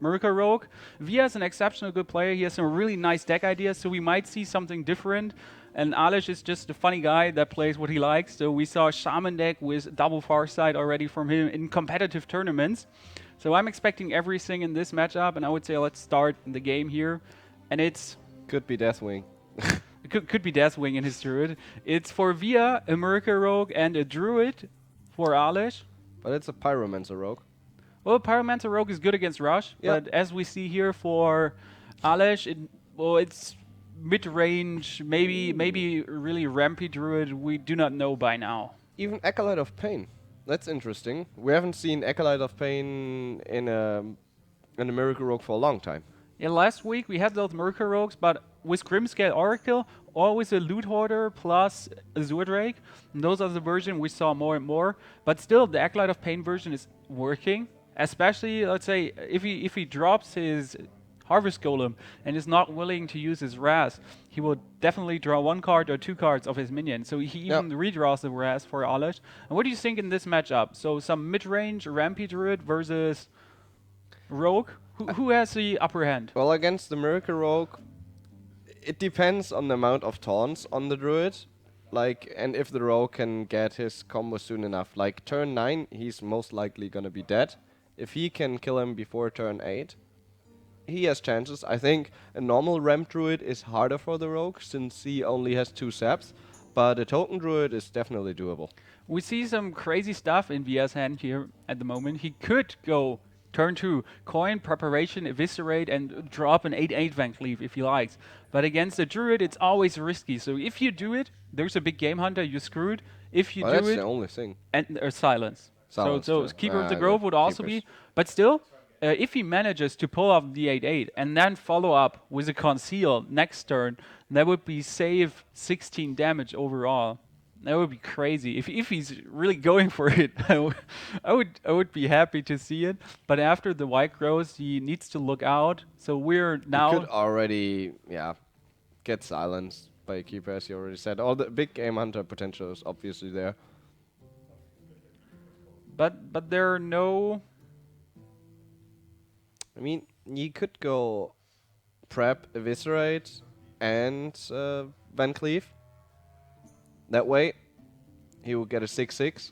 Miracle Rogue. Via is an exceptional good player. He has some really nice deck ideas, so we might see something different. And Alesh is just a funny guy that plays what he likes. So we saw a Shaman deck with double Farsight already from him in competitive tournaments. So I'm expecting everything in this matchup, and I would say let's start the game here. And it's... Could be Deathwing. could be Deathwing in his Druid. It's for Via, a Miracle Rogue, and a Druid for Alesh. But it's a Pyromancer Rogue. Well, Pyromancer Rogue is good against Rush, Yep. but as we see here for Alesh, it's mid-range, maybe really rampy Druid. We do not know by now. Even Acolyte of Pain. That's interesting. We haven't seen Acolyte of Pain in a Miracle Rogue for a long time. Yeah, last week we had those Miracle Rogues, but with Grimscale Oracle, always a Loot Hoarder plus Azure Drake. And those are the version we saw more and more. But still, the Acolyte of Pain version is working. Especially, let's say, if he drops his Harvest Golem and is not willing to use his Raz, he will definitely draw 1 card or 2 cards of his minion. So he even redraws the Raz for Alesh. And what do you think in this matchup? So some mid-range Rampy Druid versus Rogue? Who has the upper hand? Well, against the Miracle Rogue, it depends on the amount of taunts on the Druid. Like, and if the Rogue can get his combo soon enough. Like, turn 9, he's most likely gonna be dead. If he can kill him before turn 8, he has chances. I think a normal Ramp Druid is harder for the Rogue, since he only has 2 saps. But a Token Druid is definitely doable. We see some crazy stuff in Via's hand here at the moment. He could go turn 2, coin, preparation, eviscerate, and drop an 8/8 Van Cleave if he likes. But against a Druid, it's always risky. So if you do it, there's a big Game Hunter, you're screwed. If you do that's it, the only thing. and silence. Silence, So yeah. Keeper of the Grove would also be. But still, if he manages to pull off the 8/8 and then follow up with a Conceal next turn, that would be save 16 damage overall. That would be crazy. If he's really going for it, I would be happy to see it. But after the white grows, he needs to look out. So we're now... You could already, get silenced by Keeper, as you already said. All the big Game Hunter potential is obviously there. But there are no... I mean, you could go Prep, Eviscerate, and Van Cleave. That way, he will get a 6/6,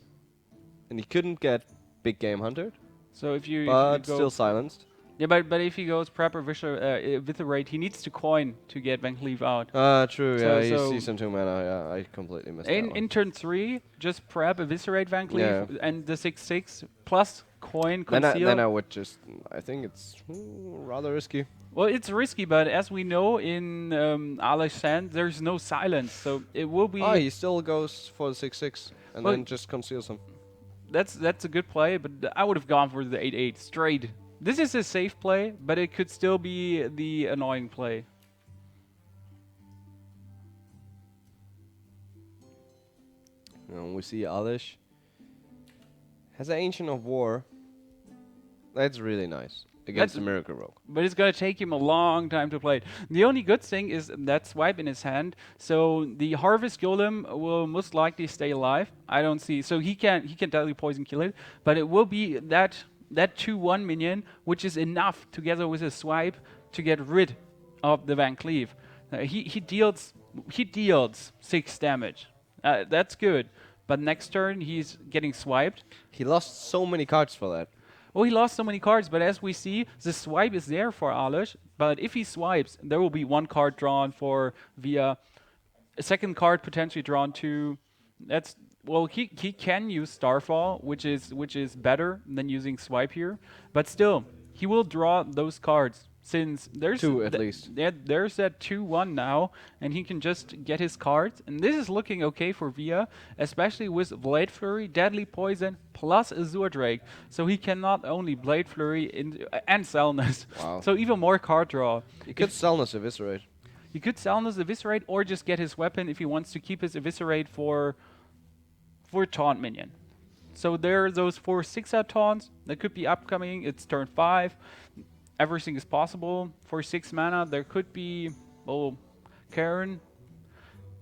and he couldn't get big Game Hunter, So if you but go still silenced. Yeah, but if he goes Prep or Eviscerate, he needs to coin to get Van Cleave out. True, So- he so sees in 2 mana, I completely missed that one. In turn 3, just Prep, Eviscerate Van Cleave, and the 6/6 plus coin, Conceal. Then I would just, I think it's rather risky. Well, it's risky, but as we know in Alesh's hand, there's no silence, so it will be... Oh, he still goes for the 6/6, and Well, then just conceals him. That's a good play, but I would have gone for the 8/8 straight. This is a safe play, but it could still be the annoying play. We see Alesh has an Ancient of War. That's really nice against the Miracle Rogue. But it's gonna take him a long time to play it. The only good thing is that swipe in his hand, so the Harvest Golem will most likely stay alive. I don't see, so he can deadly poison kill it, but it will be that 2/1 minion, which is enough together with a swipe to get rid of the Van Cleave. He deals 6 damage. That's good. But next turn he's getting swiped. He lost so many cards for that. Well, he lost so many cards, but as we see, the swipe is there for Alesh. But if he swipes, there will be 1 card drawn for Via, a 2nd card potentially drawn to. That's well, he can use Starfall, which is better than using swipe here. But still, he will draw those cards since there's 2 at least. There's that 2/1 now, and he can just get his cards. And this is looking okay for Via, especially with Blade Flurry, Deadly Poison, plus Azure Drake. So he can not only Blade Flurry and Selness. Wow. So even more card draw. He could Selness Eviscerate. He could Selness Eviscerate or just get his weapon if he wants to keep his Eviscerate for Taunt minion. So there are those 4 6-out taunts that could be upcoming. It's turn 5. Everything is possible. For 6 mana, there could be, Karen.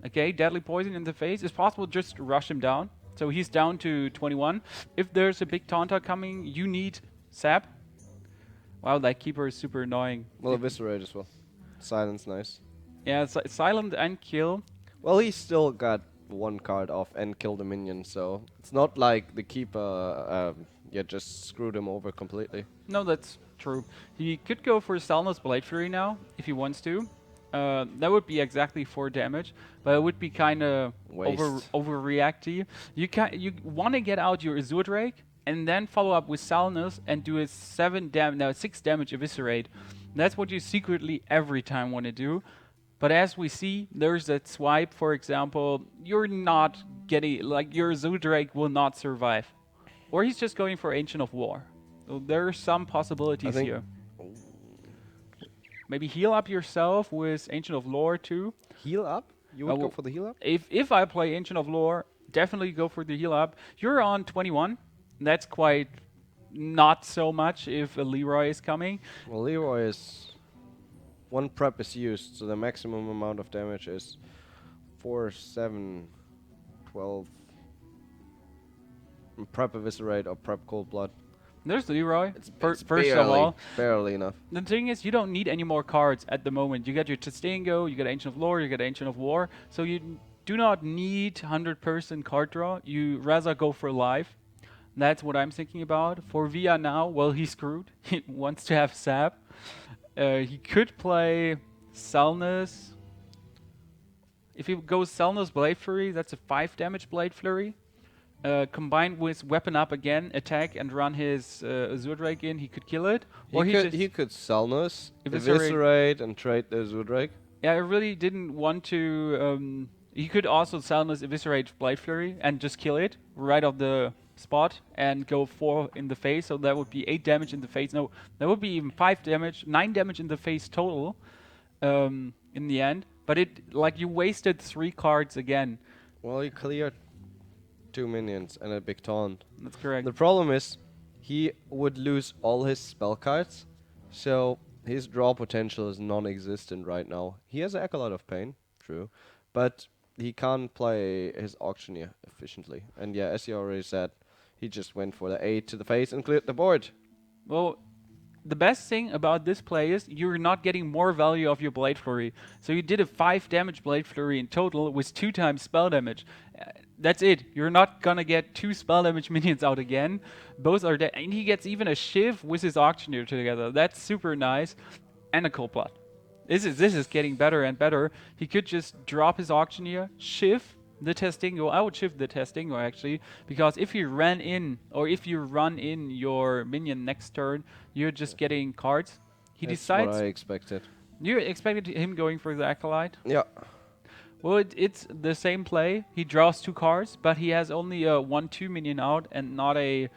Okay, Deadly Poison in the face. It's possible just to rush him down. So he's down to 21. If there's a big Taunta coming, you need Sap. Wow, that keeper is super annoying. Well, eviscerate as well. Silence, nice. Yeah, silent and kill. Well, he still got one card off and killed a minion, so it's not like the keeper, yeah, just screwed him over completely. No, that's true. He could go for Salna's Blade Fury now, if he wants to. That would be exactly 4 damage, but it would be kind of Waste. overreactive. You want to get out your Azure Drake and then follow up with Salnas and do a 6 damage eviscerate. That's what you secretly every time want to do. But as we see, there's that swipe, for example, you're not getting, like, your Azure Drake will not survive. Or he's just going for Ancient of War. So there are some possibilities here. Maybe heal up yourself with Ancient of Lore too. Heal up? You would go for the heal up? If I play Ancient of Lore, definitely go for the heal up. You're on 21. That's quite not so much if a Leroy is coming. Well, Leroy is... One prep is used, so the maximum amount of damage is 4, 7, 12. Prep eviscerate or prep cold blood. There's Leroy. It's First barely, of all, barely enough. the thing is, you don't need any more cards at the moment. You got your Testango, you got Ancient of Lore, you got Ancient of War. So you do not need 100% card draw. You rather go for life. That's what I'm thinking about. For Via now, well, he's screwed. He wants to have Sap. He could play Salnas. If he goes Salnas Blade Flurry, that's a 5 damage Blade Flurry. Combined with Weapon Up again, attack and run his Azure Drake in, he could kill it. Or He could Salnos, eviscerate and trade the Azure Drake. Yeah, I really didn't want to... he could also Salnas eviscerate Blade Flurry and just kill it right off the spot and go 4 in the face, so that would be 8 damage in the face. No, that would be even 5 damage, 9 damage in the face total in the end. But it, like, you wasted 3 cards again. Well, he cleared 2 minions and a big taunt. That's correct. The problem is, he would lose all his spell cards, so his draw potential is non-existent right now. He has an Acolyte of Pain, true, but he can't play his Auctioneer efficiently. And yeah, as you already said, he just went for the 8 to the face and cleared the board. Well, the best thing about this play is you're not getting more value of your Blade Flurry. So you did a 5 damage Blade Flurry in total with 2 times spell damage. That's it. You're not gonna get 2 spell damage minions out again. Both are dead. And he gets even a Shiv with his Auctioneer together. That's super nice. And a Cold Blood. This is getting better and better. He could just drop his Auctioneer, Shiv the Testingo. I would shift the Testingo actually, because if you run in your minion next turn, you're just getting cards. He That's decides. what I expected. You expected him going for the Acolyte? Yeah. Well, it's the same play. He draws 2 cards, but he has only a 1/2 minion out and not a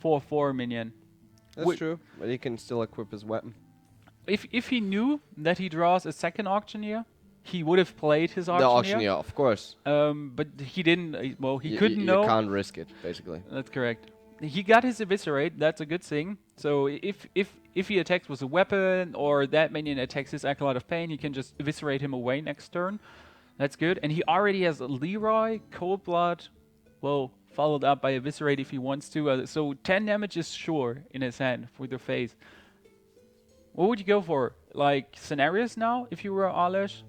4/4 minion. That's true, but he can still equip his weapon. If he knew that he draws a second Auctioneer, he would have played his Auctioneer. The Auctioneer, of course. But he didn't. Well, he couldn't know. You can't risk it, basically. That's correct. He got his eviscerate. That's a good thing. So if he attacks with a weapon or that minion attacks his Acolyte of Pain, he can just eviscerate him away next turn. That's good. And he already has a Leroy, Cold Blood, well, followed up by eviscerate if he wants to. So 10 damage is sure in his hand for the face. What would you go for? Like scenarios now if you were Alesh?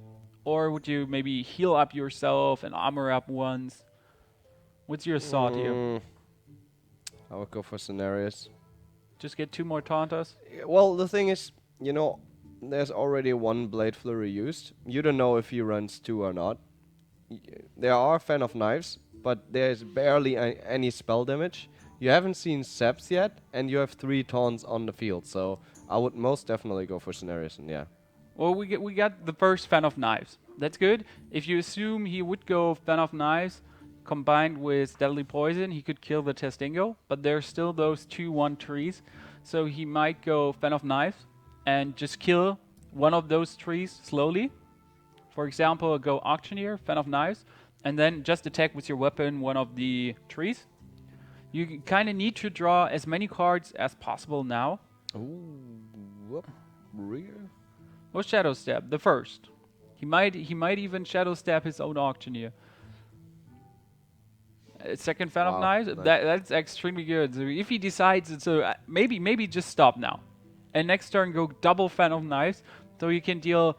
Or would you maybe heal up yourself and armor up once? What's your thought here? I would go for scenarios. Just get 2 more tauntas? Well, the thing is, you know, there's already 1 Blade Flurry used. You don't know if he runs 2 or not. There are Fan of Knives, but there's barely any spell damage. You haven't seen Seps yet, and you have 3 taunts on the field, so I would most definitely go for scenarios, and yeah. Well, we got the first Fan of Knives. That's good. If you assume he would go Fan of Knives combined with Deadly Poison, he could kill the Testingo, but there's still those 2/1 trees. So he might go Fan of Knives and just kill one of those trees slowly. For example, go Auctioneer, Fan of Knives, and then just attack with your weapon one of the trees. You kind of need to draw as many cards as possible now. Ooh, rear. Or Shadow Stab, the first. He might even Shadow Stab his own Auctioneer. Second Fan of Knives, that's extremely good. So if he decides it's maybe just stop now. and next turn go double Fan of Knives, so you can deal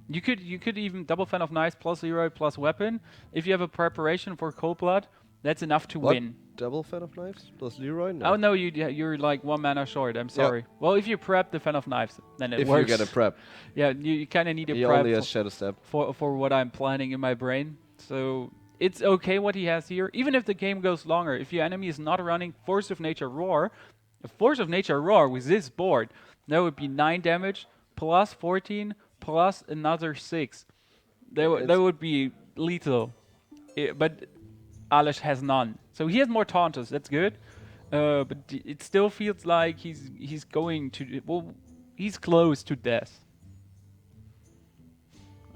You could even double Fan of Knives plus Leroy plus weapon. If you have a preparation for Cold Blood, that's enough to What? win. Double Fan of Knives plus Leroy? No. Oh no, you're like 1 mana short. I'm sorry. Well, if you prep the Fan of Knives, then it If works. you get a prep. Yeah, you kind of need a He prep only has Shadow Step. for what I'm planning in my brain. So it's okay what he has here. Even if the game goes longer, if your enemy is not running Force of Nature Roar, a Force of Nature Roar with this board, that would be 9 damage plus 14 plus another 6. That would be lethal. But Alesh has none. So he has more taunters, that's good. But it still feels like he's going to... Well, he's close to death.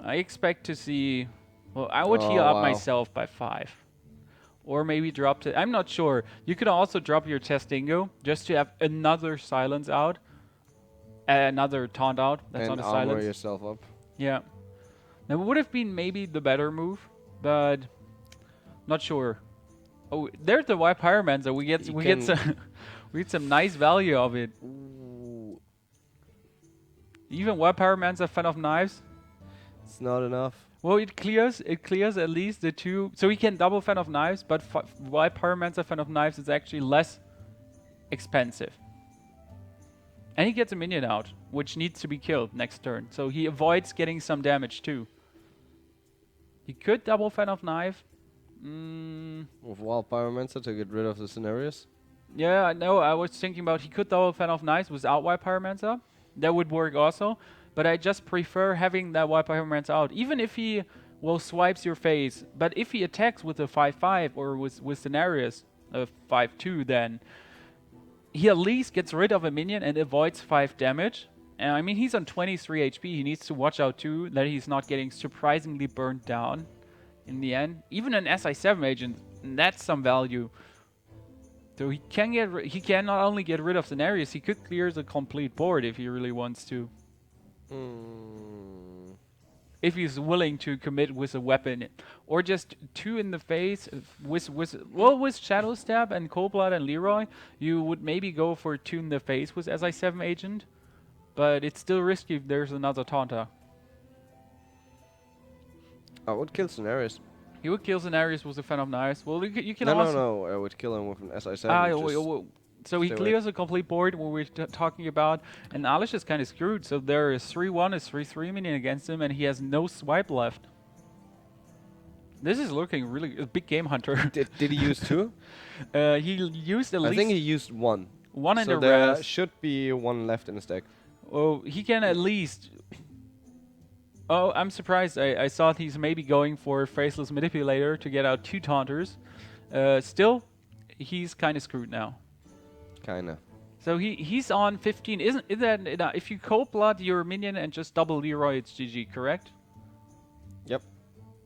I expect to see... Well, I would heal up myself by 5. Or maybe drop it. I'm not sure. You could also drop your Testingo just to have another silence out. Another taunt out. That's and not a armor silence. yourself up. Yeah. That would have been maybe the better move, but not sure. Oh, there's the White Pyromancer. We get some nice value of it. Ooh. Even White Pyromancer, Fan of Knives. It's not enough. Well, it clears at least the 2. So he can double Fan of Knives, but White Pyromancer, Fan of Knives is actually less expensive. And he gets a minion out, which needs to be killed next turn. So he avoids getting some damage too. He could double Fan of Knife. With Wild Pyromancer to get rid of the scenarios. Yeah, I know. I was thinking about he could double Fan of Knives without White Pyromancer. That would work also. But I just prefer having that White Pyromancer out. Even if he, well, swipes your face. But if he attacks with a 5-5 or with scenarios, a 5-2, then he at least gets rid of a minion and avoids 5 damage. And I mean, he's on 23 HP. He needs to watch out too that he's not getting surprisingly burned down in the end. Even an SI7 agent, that's some value. So he can not only get rid of scenarios, he could clear the complete board if he really wants to. If he's willing to commit with a weapon, or just 2 in the face with Shadow Step and Cold Blood and Leroy, you would maybe go for 2 in the face with SI7 agent, but it's still risky if there's another Taunter. I would kill scenarios. He would kill scenarios with a Fan of Knives. Well, you can also... No, I would kill him with an SI7. So he clears a complete board, what we're talking about, and Alesh is kind of screwed. So there is 3-1, is 3-3 minion against him, and he has no swipe left. This is looking really a big game hunter. Did he use 2? He used at least... I think he used 1. 1 in the So there rest. should be 1 left in the stack. Oh, he can at least... Oh, I'm surprised. I thought he's maybe going for Faceless Manipulator to get out 2 Taunters. Still, he's kind of screwed now. Kinda. So he's on 15. Isn't that enough? If you Cold Blood your minion and just double Leroy, it's GG, correct? Yep.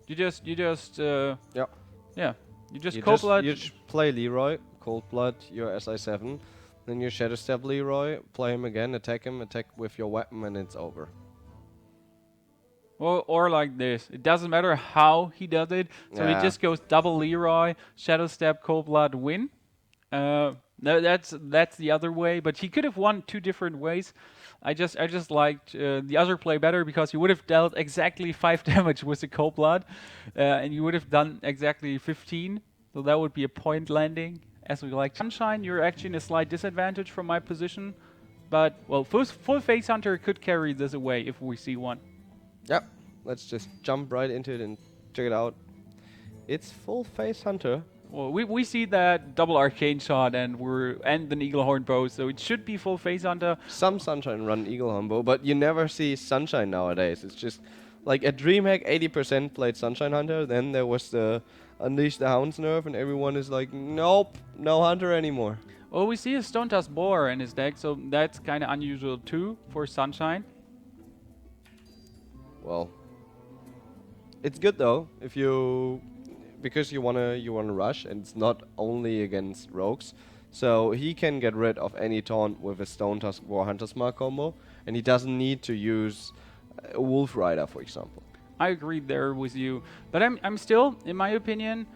You just Yep. yeah. You just Cold Blood. You just play Leroy, Cold Blood, your SI7, then you Shadow Step Leroy, play him again, attack with your weapon, and it's over. Or like this. It doesn't matter how he does it. So he just goes double Leroy, Shadow Step, Cold Blood, win. No, that's the other way. But he could have won 2 different ways. I just liked the other play better because you would have dealt exactly 5 damage with the Cold Blood, and you would have done exactly 15. So that would be a point landing, as we like. Sunshine, you're actually in a slight disadvantage from my position. But, well, full Face Hunter could carry this away if we see one. Yep. Let's just jump right into it and check it out. It's Full Face Hunter. Well, we see that double Arcane Shot and an Eaglehorn Bow, so it should be Full Face Hunter. Some Sunshine run Eaglehorn Bow, but you never see Sunshine nowadays. It's just like at DreamHack 80% played Sunshine Hunter, then there was the Unleash the Hounds nerf, and everyone is like, nope, no Hunter anymore. Well, we see a Stone Tusk Boar in his deck, so that's kind of unusual too for Sunshine. Well, it's good though if you, because you wanna rush, and it's not only against rogues, so he can get rid of any taunt with a Stone Tusk Boar Hunter's Mark combo, and he doesn't need to use a Wolf Rider, for example. I agree there with you, but I'm still, in my opinion,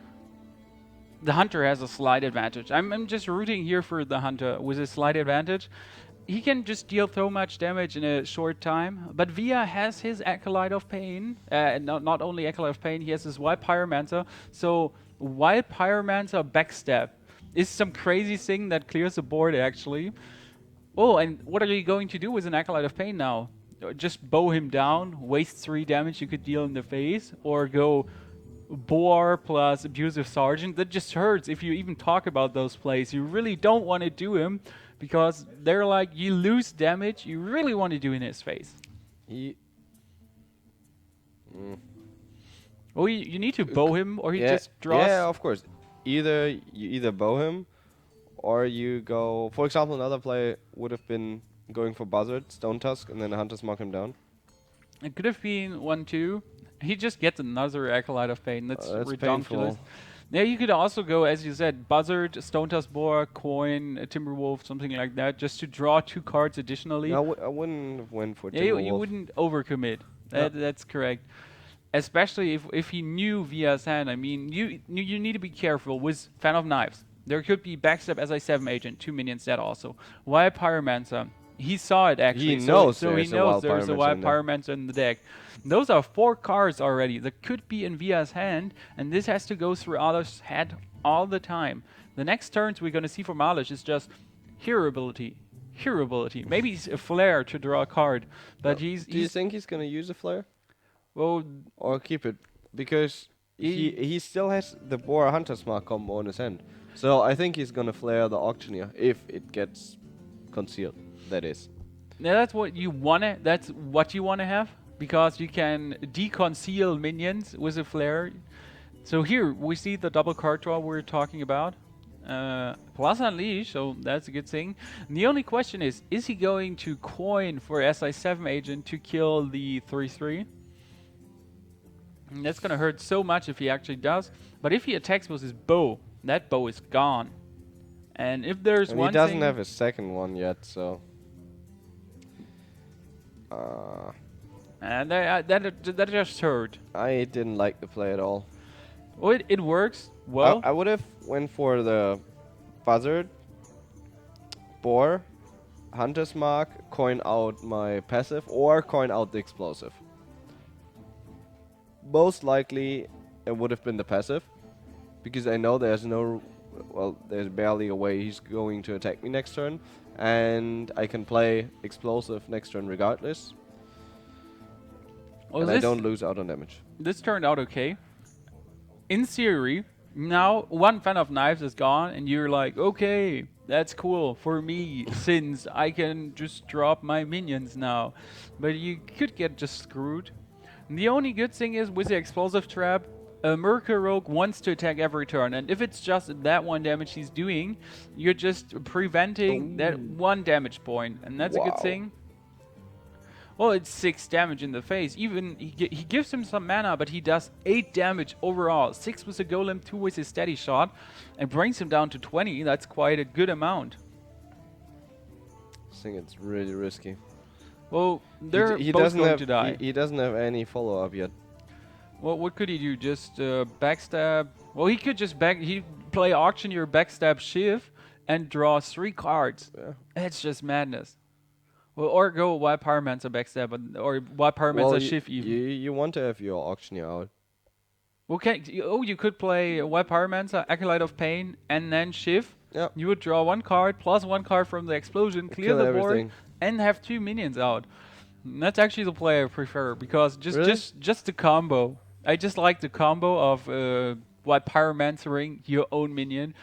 the Hunter has a slight advantage. I'm just rooting here for the Hunter with a slight advantage. he can just deal so much damage in a short time. But Via has his Acolyte of Pain. And not only Acolyte of Pain, he has his Wild Pyromancer. So Wild Pyromancer backstab is some crazy thing that clears the board actually. Oh, and what are you going to do with an Acolyte of Pain now? Just bow him down, waste 3 damage you could deal in the face, or go Boar plus Abusive Sergeant? That just hurts if you even talk about those plays. You really don't want to do him because they're like, you lose damage you really want to do in his face. Well, you need to bow him, or he just draws. Yeah, of course. You either bow him, or you go. For example, another play would have been going for Buzzard, Stone Tusk, and then Hunter's Mark him down. It could have been 1-2. He just gets another Acolyte of Pain. That's ridiculous. Painful. Yeah, you could also go, as you said, Buzzard, Stone Tusk Boar, Coin, Timberwolf, something like that, just to draw 2 cards additionally. No, I wouldn't have went for Timberwolf. Yeah, you wouldn't overcommit. That's correct. Especially if he knew Via's hand. I mean, you need to be careful with Fan of Knives. There could be Backstab SI7 Agent, 2 minions dead also. Wild Pyromancer. He saw it actually. He knows so he knows there's a Wild Pyromancer in the deck. Those are 4 cards already that could be in Via's hand, and this has to go through Alesh's head all the time. The next turns we're going to see from Alesh is just hero ability. Maybe a flare to draw a card, but Do you think he's going to use a flare? Well, or keep it? Because he still has the Boar Hunter's Mark combo in his hand. So I think he's going to flare the Auctioneer if it gets concealed. That is. Yeah, that's what you wanna. That's what you wanna have, because you can deconceal minions with a flare. So here we see the double card draw we're talking about. Plus Unleash, so that's a good thing. And the only question is he going to coin for SI7 Agent to kill the 3/3? And that's gonna hurt so much if he actually does. But if he attacks with his bow, that bow is gone. And if there's and one he doesn't thing have his second one yet, so. And that just hurt. I didn't like the play at all. Well, it works well. I would have went for the Buzzard, Boar, Hunter's Mark, coin out my passive, or coin out the explosive. Most likely, it would have been the passive, because I know there's barely a way he's going to attack me next turn, and I can play explosive next turn regardless. Well, and I don't lose out on damage. This turned out okay. In theory, now 1 Fan of Knives is gone, and you're like, okay, that's cool for me, since I can just drop my minions now. But you could get just screwed. And the only good thing is, with the explosive trap, a Mercury Rogue wants to attack every turn, and if it's just that 1 damage he's doing, you're just preventing that 1 damage point, and that's a good thing. Well, it's 6 damage in the face. Even he gives him some mana, but he does 8 damage overall. 6 with a Golem, 2 with his steady shot, and brings him down to 20. That's quite a good amount. I think it's really risky. Well, they're both going to die. He doesn't have any follow-up yet. Well, what could he do? Just backstab? Well, he could just he'd play Auctioneer, backstab Shiv, and draw 3 cards. Yeah. That's just madness. Well, or go Wild Pyromancer backstab, or Wild Pyromancer Shiv even. You want to have your Auctioneer out. Okay. You could play Wild Pyromancer, Acolyte of Pain, and then Shiv. Yeah. You would draw 1 card, plus 1 card from the explosion, clear the board, and have 2 minions out. And that's actually the play I prefer, because just the combo. I just like the combo of Wild Pyromancering your own minion.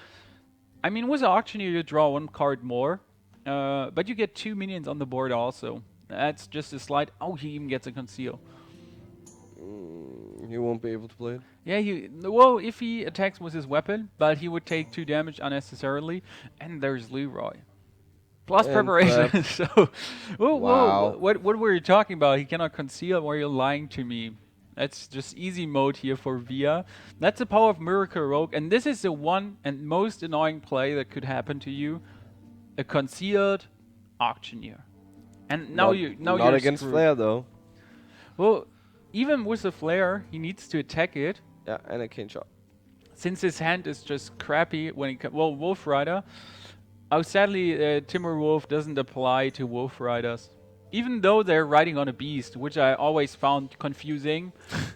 I mean, with the Auctioneer you draw 1 card more, but you get 2 minions on the board also. That's just a slight. Oh, he even gets a conceal. He won't be able to play it. Yeah, well, if he attacks with his weapon, but he would take 2 damage unnecessarily. And there's Leroy. Plus and preparation. So, wow. What were you talking about? He cannot conceal, or you're lying to me. That's just easy mode here for Via. That's the power of Miracle Rogue, and this is the one and most annoying play that could happen to you: a concealed Auctioneer. And now you're not against screwed. Flare though. Well, even with the Flare, he needs to attack it. Yeah, and a cane shot. Since his hand is just crappy when he Wolf Rider. Oh, sadly, Timberwolf doesn't apply to Wolf Riders. Even though they're riding on a beast, which I always found confusing,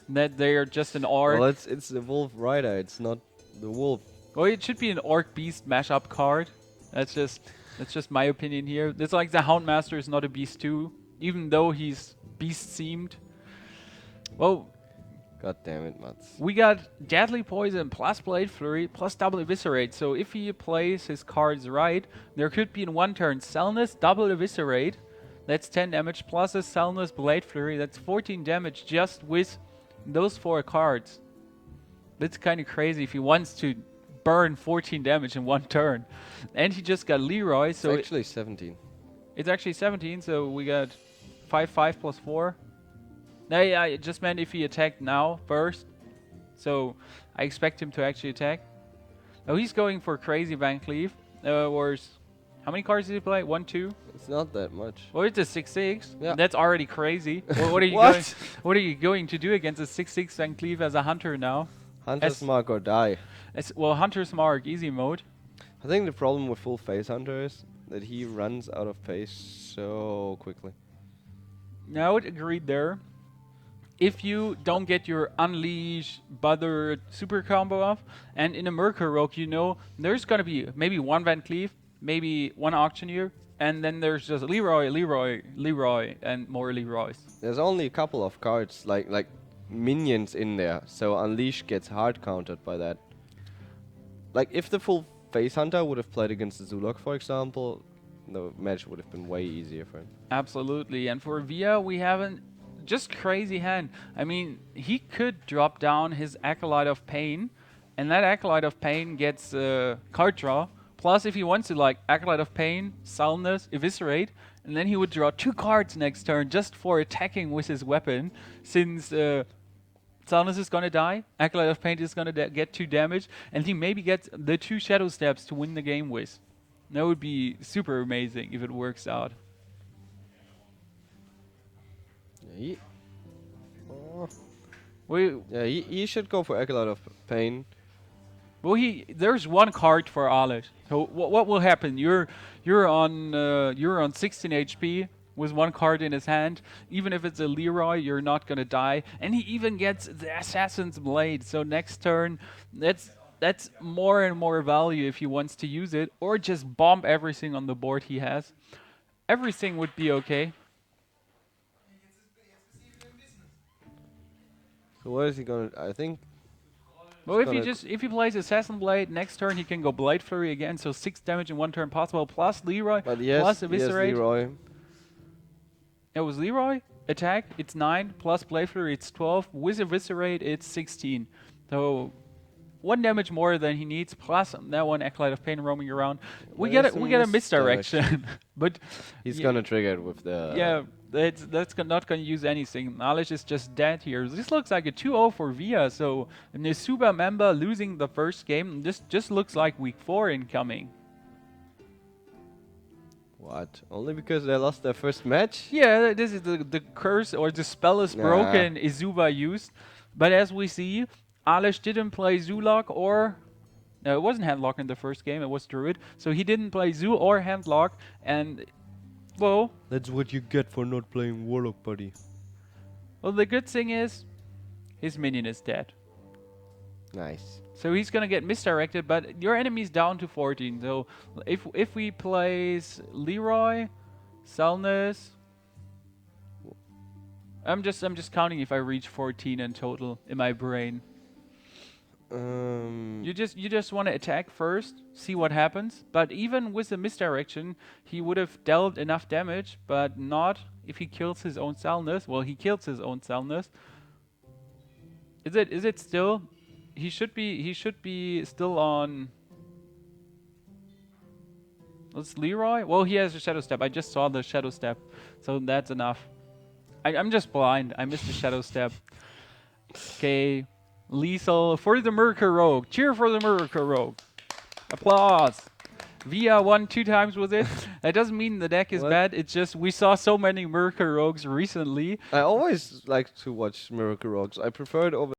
that they're just an orc. Well, it's the Wolf Rider. It's not the wolf. Well, it should be an orc beast mashup card. That's just my opinion here. It's like the Houndmaster is not a beast too, even though he's beast themed. Well, God damn it, Mats. we got Deadly Poison plus Blade Flurry plus double Eviscerate. So if he plays his cards right, there could be in one turn Salnus, double Eviscerate. That's 10 damage plus a Salnus Blade Flurry. That's 14 damage just with those 4 cards. That's kind of crazy if he wants to burn 14 damage in one turn. And he just got Leroy, so It's actually 17. it's actually 17, so we got 5 plus 4. No, yeah, I just meant if he attacked now first. So I expect him to actually attack. Oh, he's going for crazy Van Cleave. How many cards did he play? 1, 2? It's not that much. Well, it's a 6/6. Yeah. That's already crazy. What are you What? going? What are you going to do against a 6/6 Van Cleave as a hunter now? Hunter's Mark or die. Well, Hunter's Mark, easy mode. I think the problem with full face Hunter is that he runs out of pace so quickly. Now, I would agree there. If you don't get your Unleash, Bother, Super combo off, and in a Merker Rogue, you know, there's gonna be maybe one Van Cleave, maybe one Auctioneer, and then there's just Leroy, Leroy, Leroy, and more Leroys. There's only a couple of cards like minions in there, so Unleash gets hard countered by that. Like if the full face Hunter would have played against the Zulok, for example, the match would have been way easier for him. Absolutely, and for Via, we haven't just crazy hand. I mean, he could drop down his Acolyte of Pain, and that Acolyte of Pain gets card draw. Plus, if he wants to, like, Acolyte of Pain, Salnus, Eviscerate, and then he would draw 2 cards next turn just for attacking with his weapon, since Salnus is gonna die, Acolyte of Pain is gonna get 2 damage, and he maybe gets the 2 Shadow Steps to win the game with. That would be super amazing if it works out. Yeah, Well, he should go for Acolyte of Pain. well, there's one card for Alesh. So what will happen? You're on 16 HP with one card in his hand. Even if it's a Leroy, you're not gonna die. And he even gets the Assassin's Blade. So next turn, that's more and more value if he wants to use it, or just bomb everything on the board he has. Everything would be okay. So what is he gonna? I think. Well, He's if he plays Assassin Blade, next turn he can go Blade Flurry again, so 6 damage in one turn possible, plus Leroy, But yes, plus Eviscerate. Leroy. It was Leroy. Attack, it's 9, plus Blade Flurry, it's 12. With Eviscerate, it's 16. So 1 damage more than he needs, plus that one Acolyte of Pain roaming around. We get a misdirection. But He's gonna trigger it with the. yeah, that's not going to use anything. Alesh is just dead here. This looks like a 2-0 for Via, so an eSuba member losing the first game. This just looks like week 4 incoming. What? Only because they lost their first match? Yeah, this is the curse or the spell is broken eSuba used. But as we see, Alesh didn't play Zulok or... No, it wasn't Handlock in the first game, it was Druid. So he didn't play Zoo or Handlock, and... Well... That's what you get for not playing Warlock, buddy. Well, the good thing is, his minion is dead. Nice. So he's gonna get misdirected, but your enemy's down to 14. So if we plays Leroy, Salnus... I'm just counting if I reach 14 in total in my brain. You just want to attack first, see what happens. But even with the misdirection, he would have dealt enough damage, but not if he kills his own Salnus. Well, he kills his own Salnus. Is it still? He should be still on. It's Leroy. Well, he has a Shadow Step. I just saw the Shadow Step, so that's enough. I'm just blind. I missed the Shadow Step. Okay. Lethal for the Merker Rogue. Cheer for the Merker Rogue. Applause. Via won 2 times with it. That doesn't mean the deck is bad. It's just we saw so many Merker Rogues recently. I always like to watch Miracle Rogues. I prefer it over